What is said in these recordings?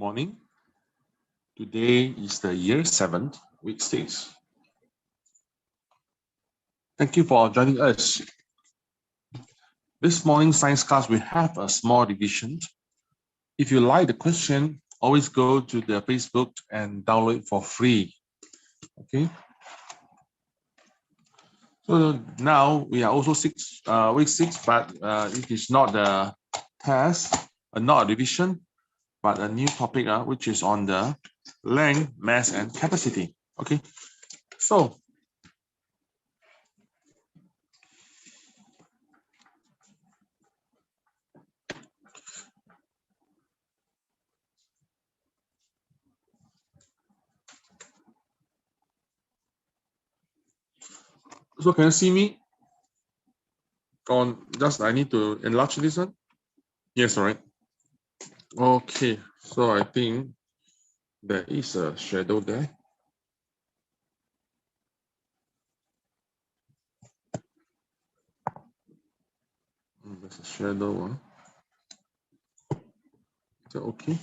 morning. Today is the year 7, week 6. Thank you for joining us. This morning's science class, we have a small revision. If you like the question, always go to the Facebook and download it for free. Okay. So now we are also week 6, but it is not the test, not a revision, but a new topic, which is on the length, mass, and capacity. Okay. So can you see me? I need to enlarge this one. Yes, all right. Okay, so I think there is a shadow there. There's a shadow. Is that okay?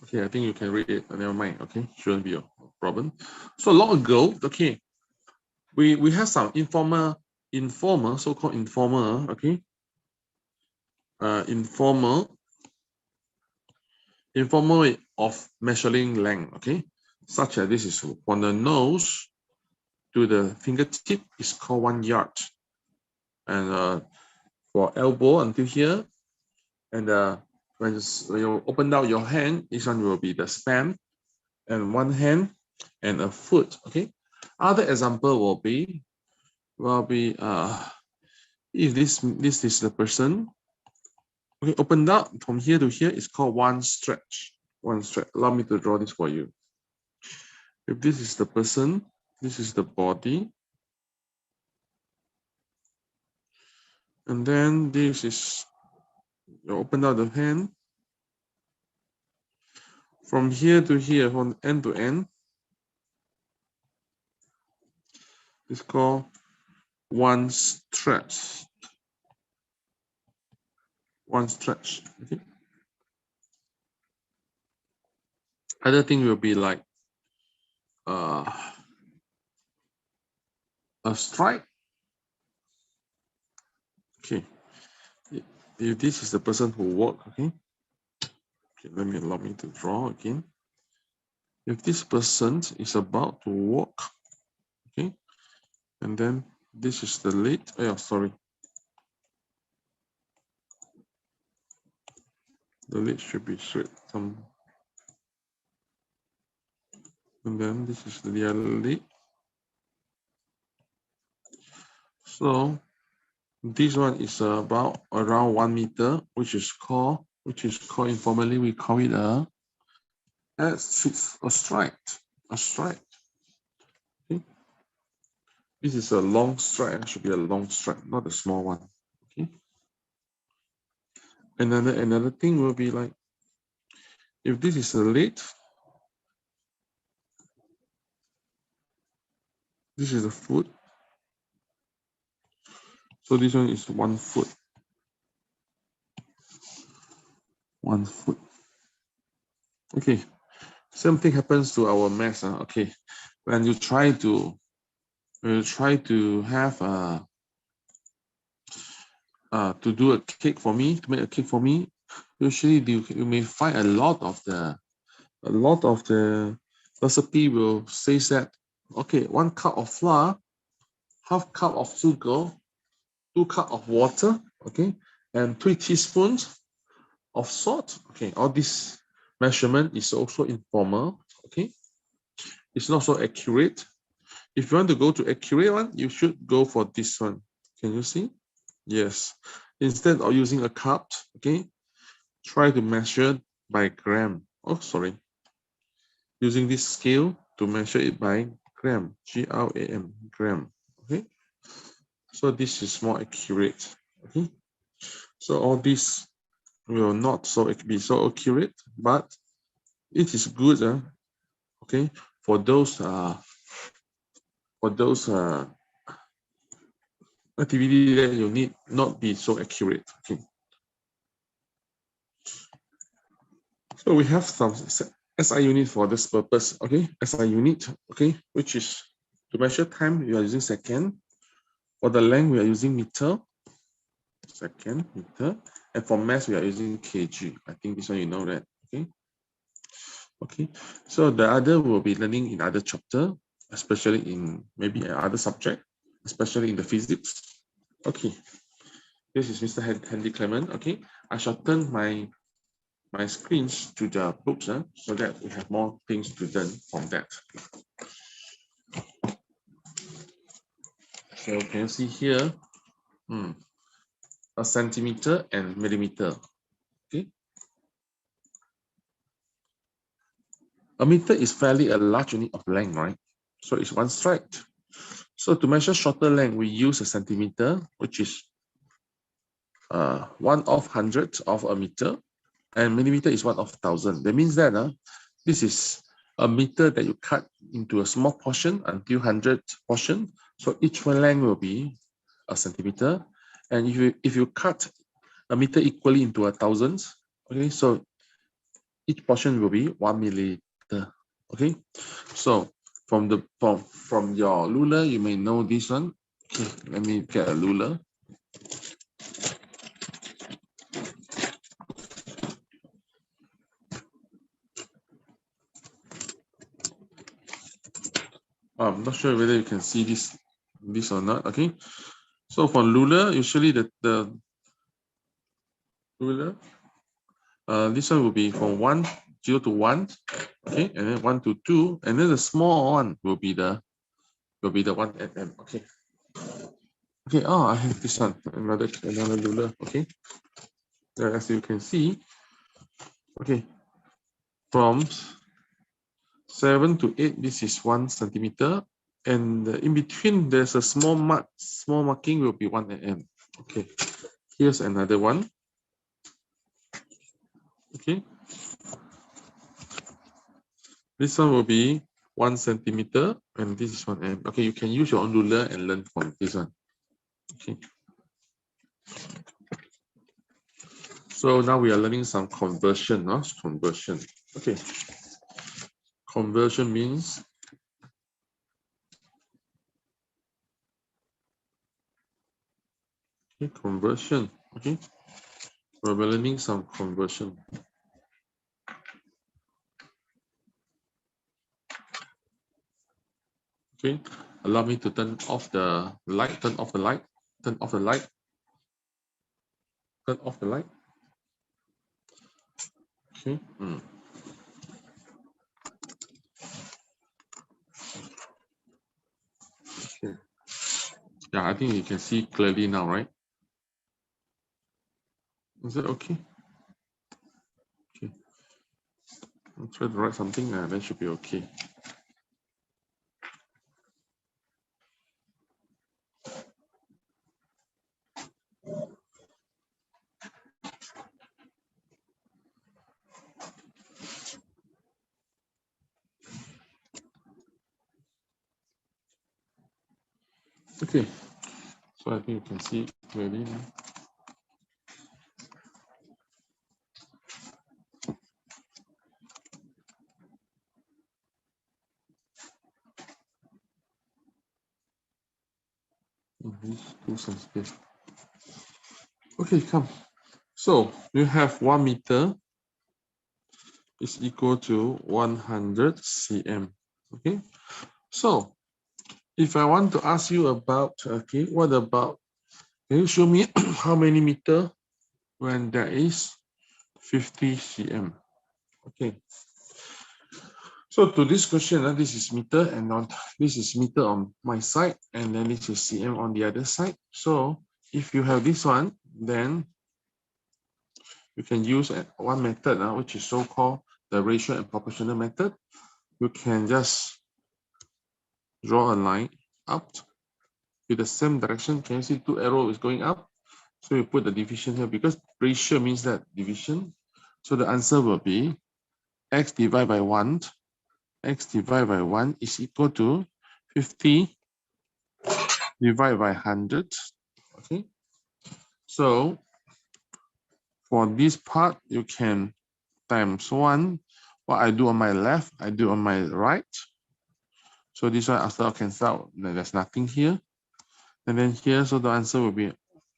Okay, I think you can read it. Never mind. Okay, shouldn't be a problem. So long ago, okay, we have some informal, so-called informal. Okay, informal way of measuring length. Okay, such as this is from the nose to the fingertip is called 1 yard, and for elbow until here, and when you open out your hand, this one will be the span, and one hand and a foot. Okay. Other example will be if this is the person. Okay, opened out from here to here is called one stretch. One stretch. Allow me to draw this for you. If this is the person, this is the body, and then this is you open out the hand. From here to here, from end to end, it's called one stretch. One stretch. Okay. Other thing will be like a strike. Okay. If this is the person who walk, okay. Okay, allow me to draw again. If this person is about to walk, okay, and then this is the leg. Oh, sorry. The leg should be straight. And then this is the other leg. So this one is about around 1 meter, which is called informally we call it a stride. A stride. Okay. This is a long stride. It should be a long stride, not a small one. Okay. Another thing will be like, if this is a leg, this is a foot. So this one is 1 foot. 1 foot. Okay. Same thing happens to our mass. Okay. When you try to have to do a cake for me, to make a cake for me, usually you may find a lot of the recipe will say that, okay, 1 cup of flour, half cup of sugar, 2 cups of water, okay, and 3 teaspoons of salt. Okay, all this measurement is also informal. Okay, it's not so accurate. If you want to go to accurate one, you should go for this one. Can you see? Yes. Instead of using a cup, okay, try to measure by gram. Oh, sorry. Using this scale to measure it by gram, G-R-A-M, gram. Okay. So this is more accurate. Okay. So all this will not be so accurate, but it is good. Okay, for those activity that you need not be so accurate. Okay. So we have some SI unit for this purpose, okay? SI unit, okay, which is to measure time, we are using second. For the length, we are using meter, second, meter. And for mass, we are using kg. I think this one you know that, okay? Okay, so the other will be learning in other chapter, especially in maybe another subject, especially in the physics. Okay, this is Mr. Handy Clement. Okay, I shall turn my screens to the books so that we have more things to learn from that. So can you see here, a centimeter and millimeter. Okay, a meter is fairly a large unit of length, right? So it's one stride. So to measure shorter length, we use a centimeter, which is 1/100 of a meter, and millimeter is 1/1000. That means that this is a meter that you cut into a small portion until 100 portion. So each one length will be a centimeter, and if you cut a meter equally into 1,000, okay, so each portion will be 1 milliliter. Okay, so from your ruler, you may know this one. Okay, let me get a ruler. I'm not sure whether you can see this or not. Okay, so for ruler, usually the ruler, this one will be from 0 to 1, okay, and then 1 to 2, and then the small one will be the 1 mm. Okay. Okay. Oh, I have this one, another ruler. Okay. As you can see, okay, from 7 to 8, this is 1 centimeter, and in between there's a small marking will be 1 mm. Okay. Here's another one. Okay. This one will be 1 centimeter, and this is 1 mm. Okay, you can use your own ruler and learn from this one. Okay. So now we are learning some conversion, conversion. Okay. Conversion means conversion. Okay. We're learning some conversion. Okay. Allow me to turn off the light. Turn off the light. Turn off the light. Turn off the light. Okay. Okay. Yeah, I think you can see clearly now, right? Is that okay? Okay. I'll try to write something, then should be okay. Okay. So I think you can see clearly now. Too sensitive. Okay, come. So you have 1 meter is equal to 100 cm. Okay. So if I want to ask you about, okay, what about, can you show me how many meter when there is 50 cm? Okay. So to this question, this is meter, and this is meter on my side, and then this is cm on the other side. So if you have this one, then you can use one method, which is so-called the ratio and proportional method. You can just draw a line up with the same direction. Can you see 2 arrows going up? So you put the division here because ratio means that division. So the answer will be x divided by 1. X divided by 1 is equal to 50 divided by 100. Okay. So for this part, you can times 1. What I do on my left, I do on my right. So this one after I cancel out, then there's nothing here. And then here, so the answer will be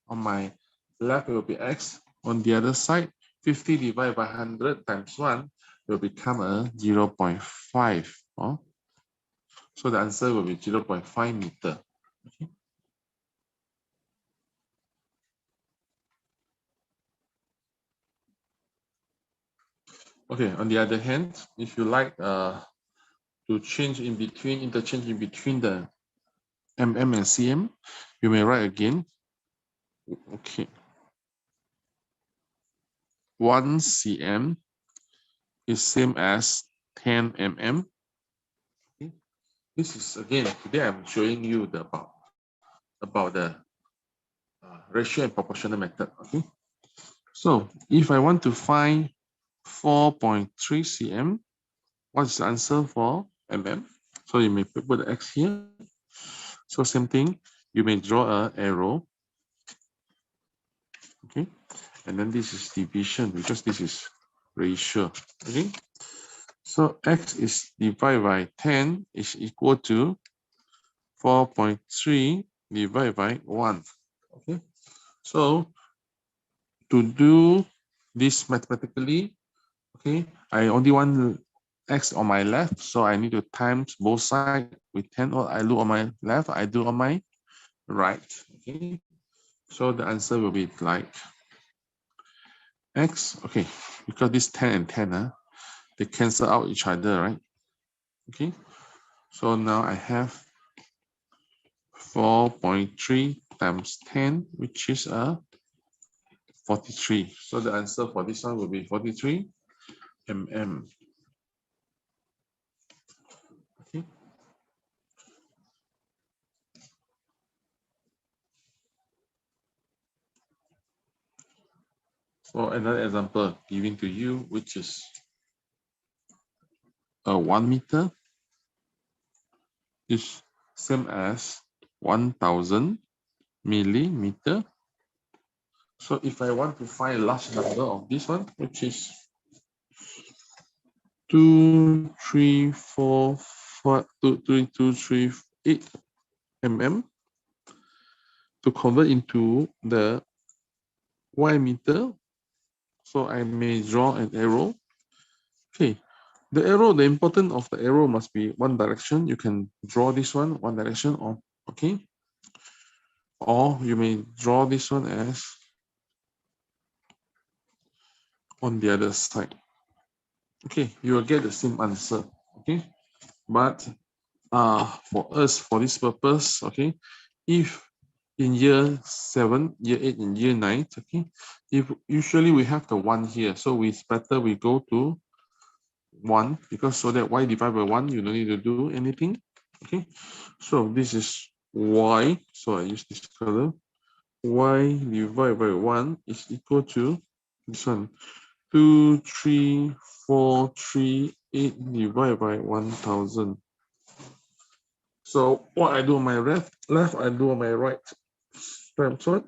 on my left, it will be x. On the other side, 50 divided by 100 times 1 will become a 0.5. Oh? So the answer will be 0.5 meter. Okay. Okay, on the other hand, if you like to change in between, interchange in between the mm and cm, you may write again. Okay. 1 cm is same as 10 mm. Okay. This is again, today I'm showing you the about the ratio and proportional method. Okay. So if I want to find 4.3 cm, what's the answer for mm? So you may put the x here. So same thing, you may draw an arrow. Okay. And then this is division because this is ratio. Okay. So x is divided by 10 is equal to 4.3 divided by 1. Okay. So to do this mathematically, okay, I only want x on my left, so I need to times both sides with 10. Or I do on my left, I do on my right. Okay. So the answer will be like x, okay, because this 10 and 10, they cancel out each other, right? Okay, so now I have 4.3 times 10, which is a 43. So the answer for this one will be 43 mm. Okay. So another example given to you, which is a 1 meter is same as 1000 millimeter. So if I want to find a large number of this one, which is 2, 3, 4, 5, 2, 3, 2, 3, 8 mm, to convert into the y meter, so I may draw an arrow. Okay, the arrow, the importance of the arrow must be one direction. You can draw this one direction, or okay, or you may draw this one as on the other side. Okay, you will get the same answer. Okay, but for us, for this purpose, okay, if in year 7, year 8, and year 9, okay, if usually we have the 1 here, so it's better we go to 1, because so that y divided by 1, you don't need to do anything. Okay, so this is y, so I use this color. Y divided by 1 is equal to this one, 2, 3, 4, 3, 8 divided by 1000. So what I do on my left, I do on my right. Times 1,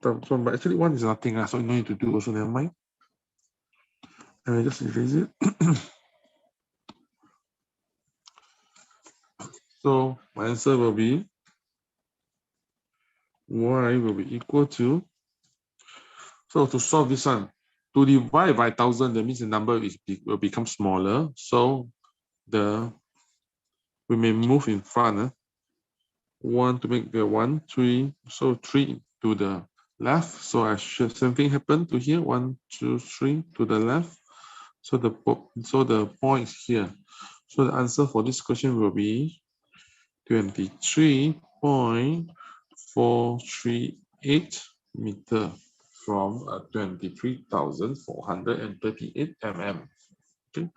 but actually 1 is nothing, so you don't need to do also, never mind. And I just erase it. So my answer will be y will be equal to, so to solve this one, to divide by 1000, that means the number will become smaller. So we may move in front. 1 to make the 1, 3, so 3 to the left. So I should something happen to here. 1, 2, 3 to the left. So the point is here. So the answer for this question will be 23.438 meter from 23,438 mm. Okay,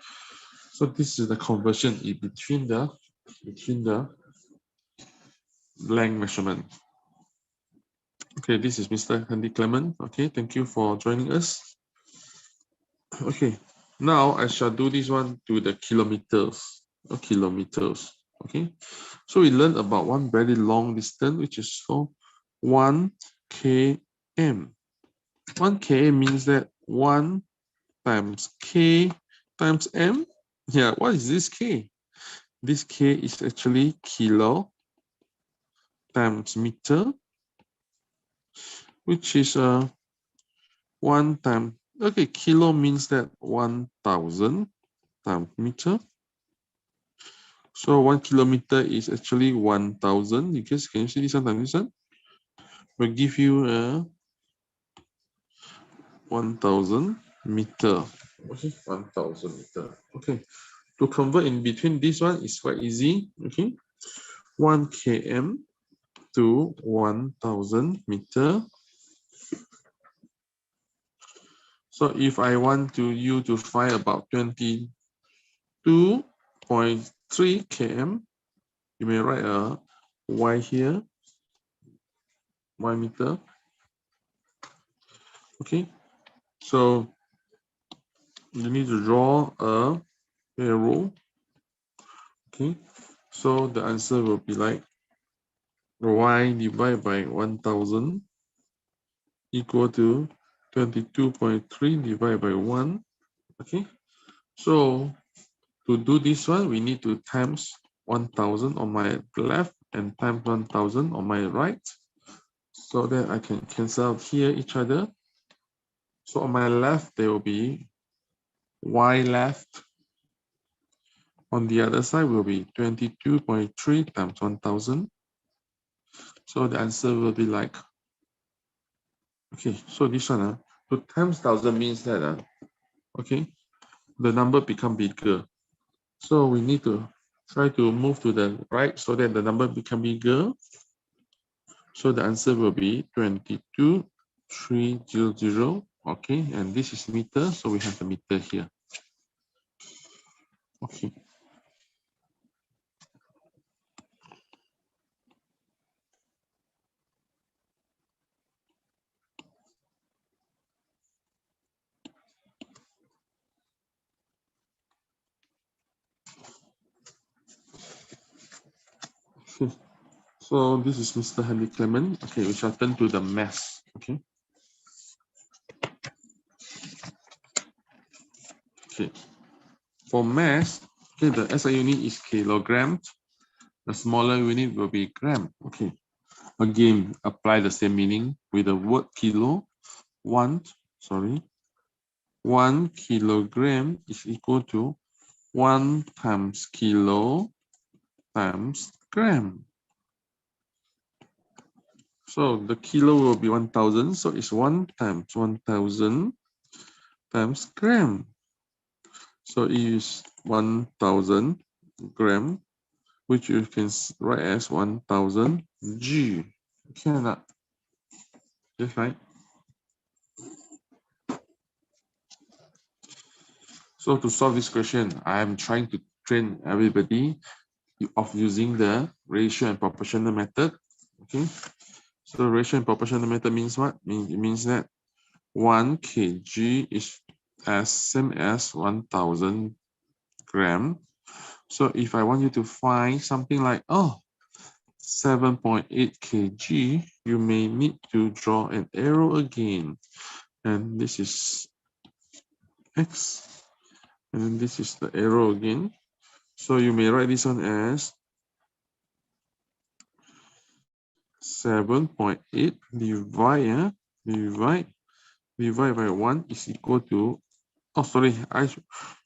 so this is the conversion in between the length measurement. Okay, this is Mr. Henry Clement. Okay, thank you for joining us. Okay, now I shall do this one to the kilometers. Okay, so we learned about one very long distance, which is called 1 km. 1 km means that 1 times K times M. Yeah, what is this K? This K is actually kilo times meter, which is 1 time. Okay, kilo means that 1,000 times meter. So 1 kilometer is actually 1,000. You guys can you see this one times this one? Will give you a 1,000 meter. Okay, 1,000 meter. Okay, to convert in between this one is quite easy. Okay, 1 km to 1,000 meter. So if I want you to find about 22.3 km, you may write a y here, y meter. Okay, so you need to draw a arrow. Okay, so the answer will be like y divided by 1,000 equal to 22.3 divided by 1. Okay, so to do this one, we need to times 1,000 on my left and times 1,000 on my right, so that I can cancel out here each other. So on my left, there will be y left. On the other side will be 22.3 times 1,000. So the answer will be like, okay, so this one, to times 1,000 means that, okay, the number become bigger. So we need to try to move to the right so that the number become bigger. So the answer will be 22,300. Okay, and this is meter, so we have the meter here. Okay. So this is Mr. Henry Clement. Okay, we shall turn to the mass. Okay. Okay. For mass, okay, the SI unit is kilograms. The smaller unit will be gram. Okay. Again, apply the same meaning with the word kilo. 1 kilogram is equal to 1 times kilo times gram. So the kilo will be 1,000. So it's 1 times 1,000 times gram. So it is 1,000 gram, which you can write as 1,000 G. Okay or not? Yes, right? So to solve this question, I am trying to train everybody of using the ratio and proportional method. Okay. So ratio and proportional method means what? It means that 1 kg is as same as 1,000 gram. So if I want you to find something like 7.8 kg, you may need to draw an arrow again. And this is X. And then this is the arrow again. So you may write this one as 7.8 divide by 1 is equal to, oh sorry,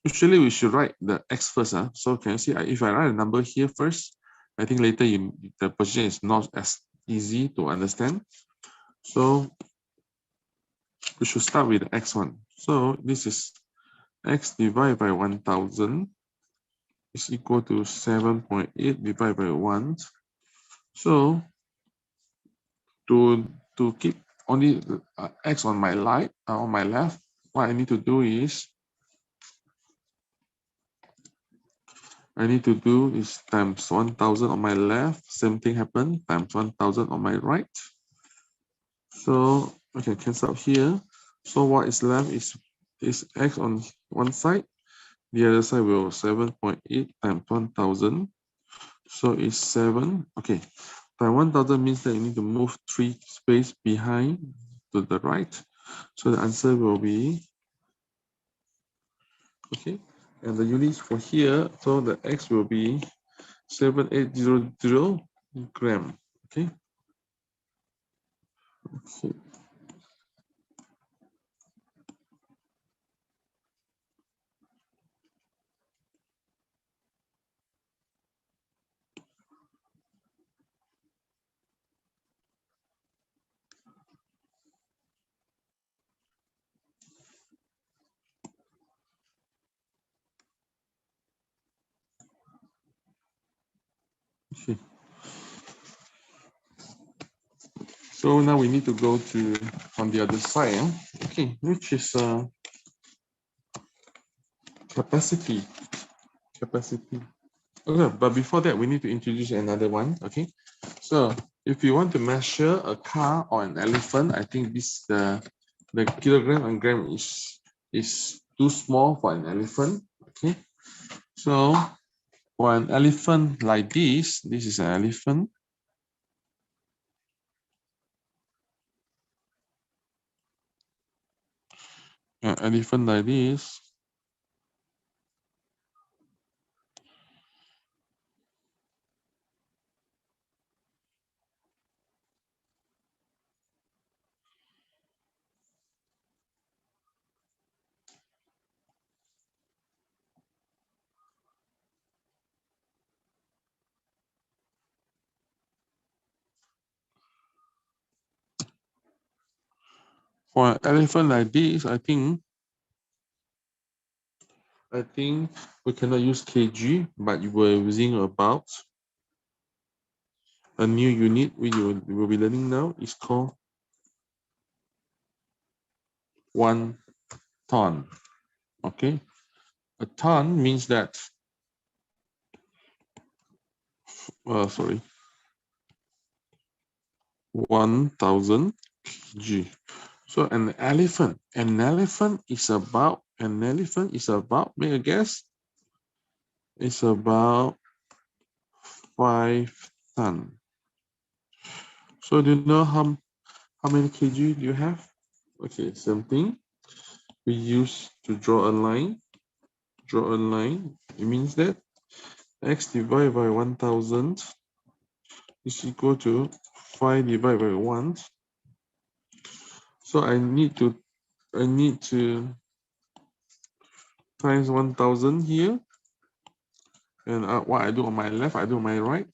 usually we should write the X first. So can you see, if I write a number here first, I think later the position is not as easy to understand. So we should start with the X1. So this is X divided by 1,000 is equal to 7.8 divided by 1. So to keep only X on my left, what I need to do is times 1,000 on my left, same thing happen, times 1,000 on my right. So I can cancel out here. So what is left is X on one side, the other side will 7.8 times 1,000. So it's 7. Okay, times 1,000 means that you need to move 3 space behind to the right. So the answer will be Okay, and the units for here, so the x will be 7800 gram. Okay. Okay. Okay. So now we need to go to on the other side. Okay, which is capacity. Capacity. Okay, but before that, we need to introduce another one. Okay, so if you want to measure a car or an elephant, I think this the kilogram and gram is too small for an elephant. Okay, so for an elephant like this is an elephant. An elephant like this. For an elephant like this, I think we cannot use kg, but you were using about a new unit we will be learning now. Is called 1 ton. Okay, a ton means that sorry, 1000 kg. So an elephant is about make a guess. It's about 5 ton. So do you know how many kg do you have? Okay, same thing. We use to draw a line. Draw a line. It means that x divided by 1000 is equal to 5 divided by 1. So I need to times 1000 here. And what I do on my left, I do on my right.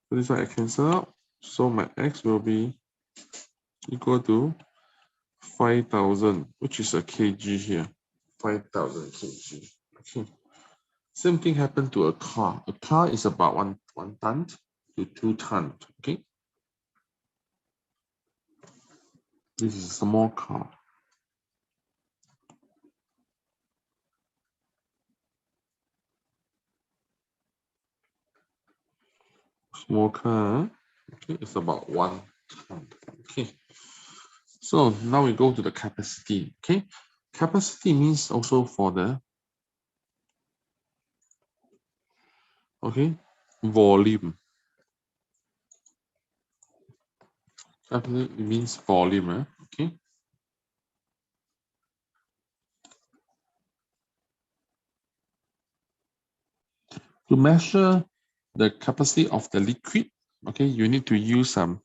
So this one I cancel out. So my x will be equal to 5000, which is a kg here. 5000 kg. Okay. Same thing happened to a car. A car is about one ton to 2 tons. Okay. This is a small car. Small car. Okay, it's about 1 ton. Okay. So now we go to the capacity. Okay. Capacity means also for the volume. Capacity means volume. Okay. To measure the capacity of the liquid, okay, you need to use some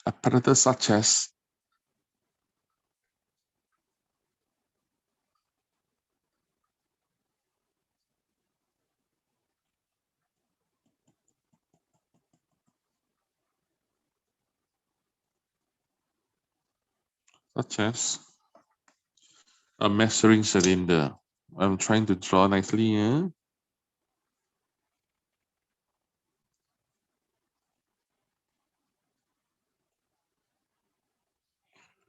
apparatus such as a measuring cylinder. I'm trying to draw nicely.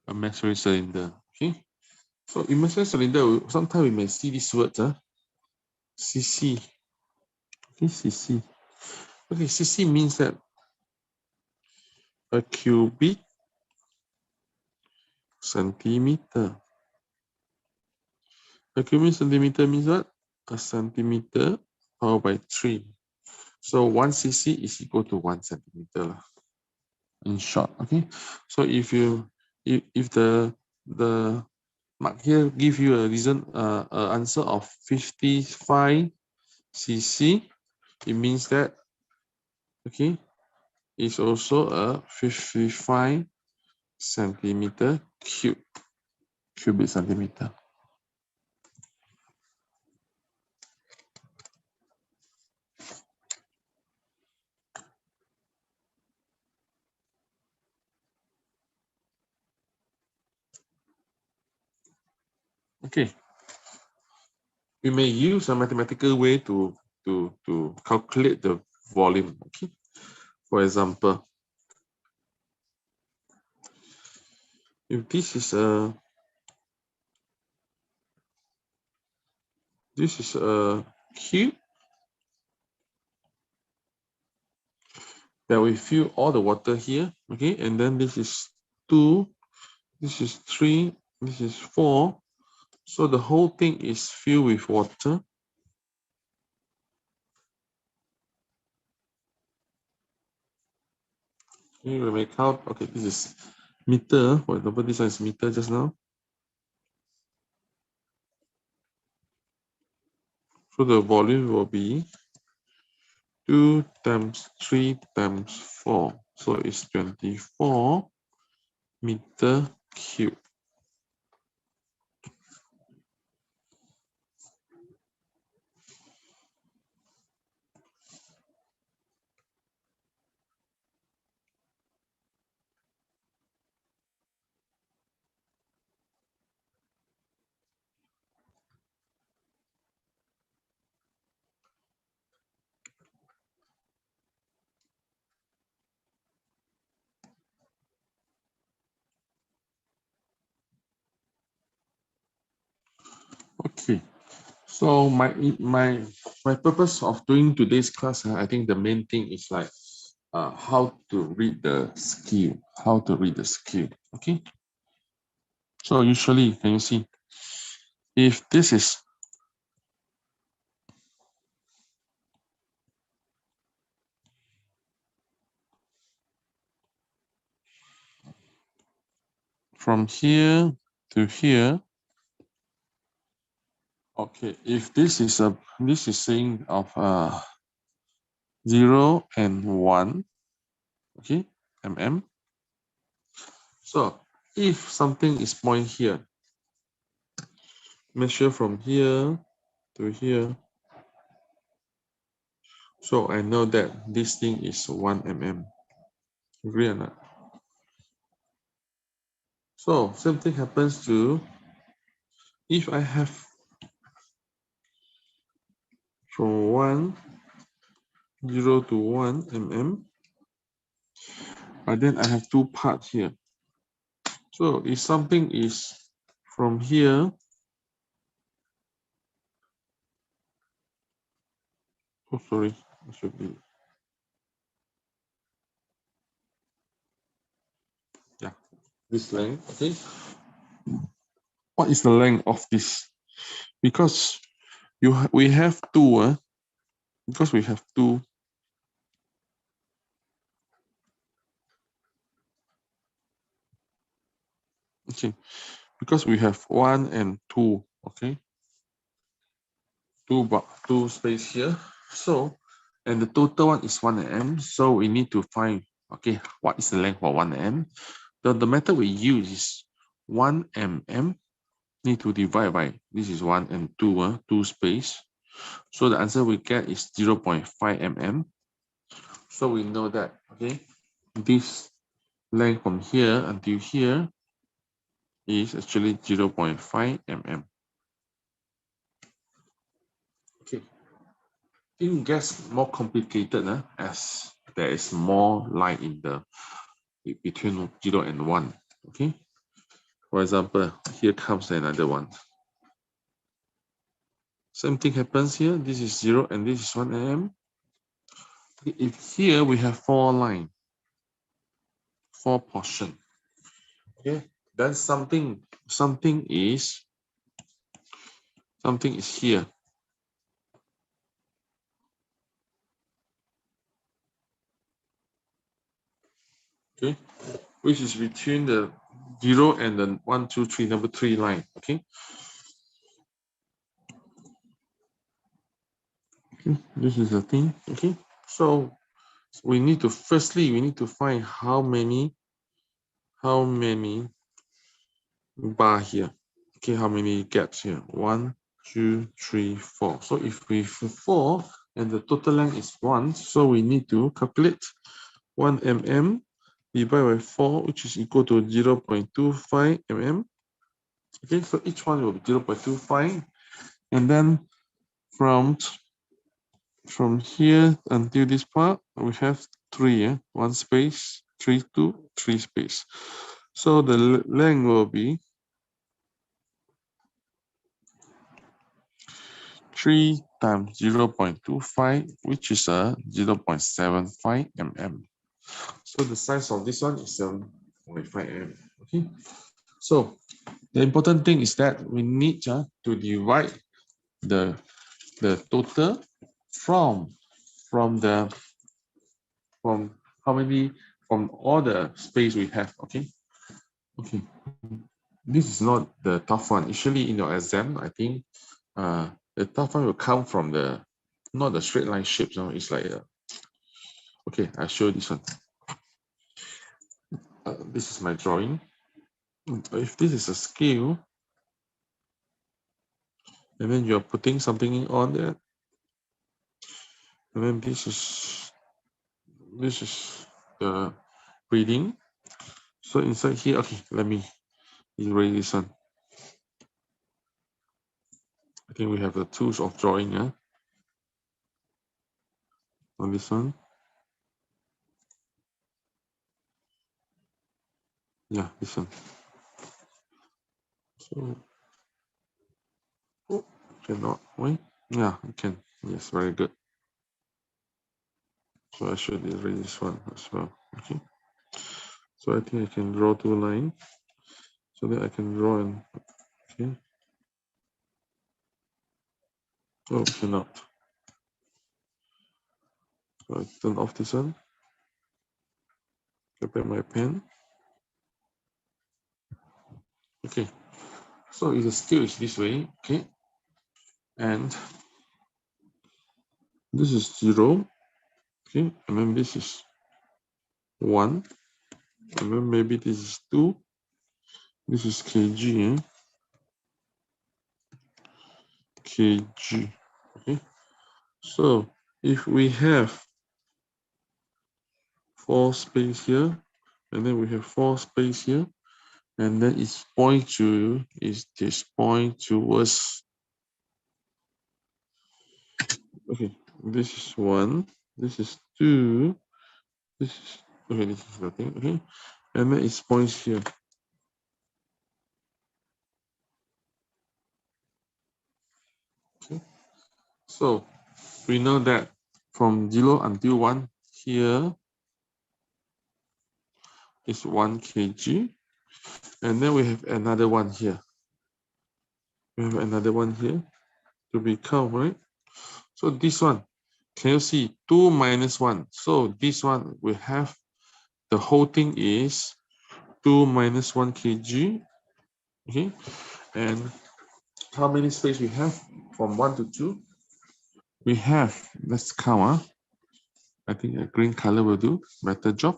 A measuring cylinder. Okay. So in measuring cylinder, sometimes we may see this word, cc. Okay, cc. Okay, cc means that a cubic centimeter. A cubic centimeter means what? A centimeter powered by 3. So 1 cc is equal to 1 centimeter. In short, okay. So if the mark here give you a reason, answer of 55 cc. It means that, okay, it's also a 55 centimeter cubic centimeter. Okay, we may use a mathematical way to calculate the volume. Okay, for example, if this is a cube, that we fill all the water here. Okay, and then this is 2, this is 3, this is 4. So the whole thing is filled with water. Okay, we may count. Okay, this is meter. For example, this one is meter just now. So the volume will be 2 times 3 times 4. So it's 24 meter cube. Okay. So my purpose of doing today's class, I think the main thing is like how to read the skill, Okay. So usually, can you see, if this is from here to here, okay, if this is saying of 0 and 1, okay, mm. So if something is point here, measure from here to here. So I know that this thing is 1 mm. Agree or not? So same thing happens to if I have from 0 to 1 mm, but then I have two parts here. So if something is from here, oh sorry, it should be, yeah, this length, okay. What is the length of this? Because we have two, because we have two. Okay, because we have 1 and 2, okay, two space here. So, and the total one is 1 mm. So we need to find, okay, what is the length for 1 mm? The method we use is 1 mm need to divide by, this is 1 and 2, two space. So the answer we get is 0.5 mm. So we know that, okay, this length from here until here is actually 0.5 mm. Okay, it gets more complicated as there is more line in the between 0 and 1. Okay, for example, here comes another one. Same thing happens here. This is 0 and this is 1 mm. If here we have 4 line, 4 portion, okay, then something is here. Okay, which is between the 0 and then 1, 2, 3, number 3 line. Okay. Okay, this is the thing. Okay, so we need to find how many bar here. Okay, how many gaps here? 1, 2, 3, 4. So if we have 4 and the total length is 1, so we need to calculate 1 mm divided by 4, which is equal to 0.25 mm. Okay, so each one will be 0.25, and then from here until this part, we have 3, 1 space, 3, 2, 3 space. So the length will be 3 times 0.25, which is a 0.75 mm. So the size of this one is 7.5 mm. Okay. So the important thing is that we need to divide the total from how many, from all the space we have. Okay. Okay. This is not the tough one. Usually in your exam, I think the tough one will come from the not the straight line shapes. No, it's like okay. I'll show you this one. This is my drawing. If this is a scale, and then you're putting something on there, and then this is the reading. So inside here, okay, let me erase this one. I think we have the tools of drawing, on this one. Yeah, this one. So, oh, cannot, wait. Yeah, you can. Yes, very good. So I should erase this one as well. Okay. So I think I can draw 2 lines. So that I can draw and okay. Oh, cannot. So I turn off this one. Prepare my pen. Okay. So if the scale is this way, okay, and this is 0, okay, and then this is 1, and then maybe this is 2. This is kg, kg. Okay. So if we have 4 space here, and then we have 4 space here, and then it's this point towards. Okay, this is 1, this is 2, this is okay, this is nothing. Okay, and then it points here. Okay, so we know that from 0 until 1 here is 1 kg, and then we have another one here. We have another one here to be count, right? So this one, can you see 2 minus 1? So this one we have the whole thing is 2 minus 1 kg. Okay, and how many space we have from 1 to 2? We have, let's count. I think a green color will do better job.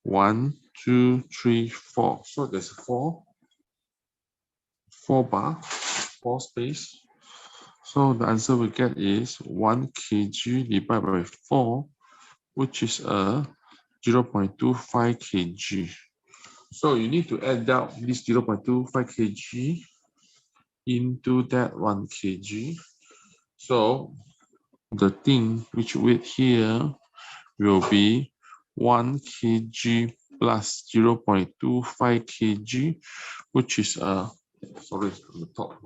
1, 2, 3, 4. So there's 4 bar, 4 space. So the answer we get is 1 kg divided by 4, which is a 0.25 kg. So you need to add down this 0.25 kg into that 1 kg. So the thing which weight here will be 1 kg plus 0.25 kg, which is sorry, on the top.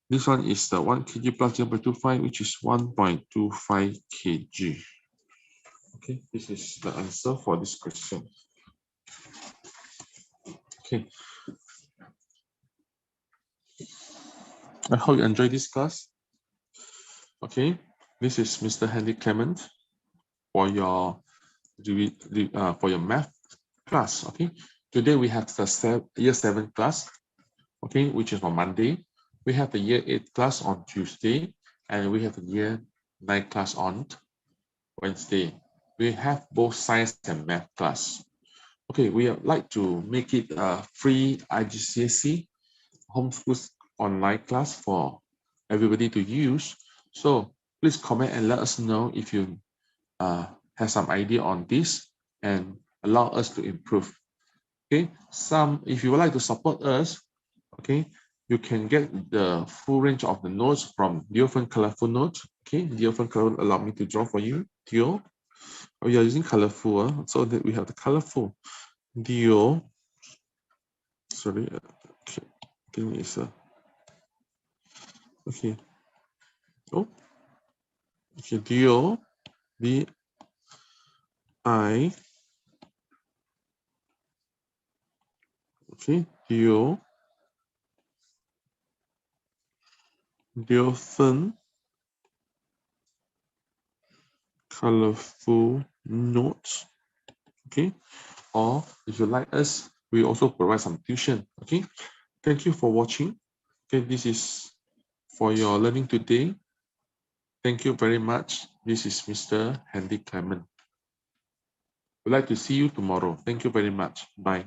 This one is the 1 kg plus 0.25, which is 1.25 kg. Okay, this is the answer for this question. Okay. I hope you enjoyed this class. Okay, this is Mr. Henry Clement for your math class. Okay, Today we have the year 7 class, okay, which is on Monday. We have the year 8 class on Tuesday, and we have the year 9 class on Wednesday. We have both science and math class. Okay, we would like to make it a free IGCSE homeschool online class for everybody to use. So please comment and let us know if you have some idea on this and allow us to improve. Okay, if you would like to support us, okay, you can get the full range of the notes from Different Colorful Notes. Okay, Different Color allow me to draw for you. Dio, we are using colorful, so that we have the colorful. Dio, sorry, okay, I think it's okay. Oh, okay, Dio, D I, okay, Dio, Different Colorful Notes. Okay, or if you like us, we also provide some tuition. Okay, thank you for watching. Okay, this is for your learning today. Thank you very much. This is Mr. Handy Clement. We'd like to see you tomorrow. Thank you very much. Bye.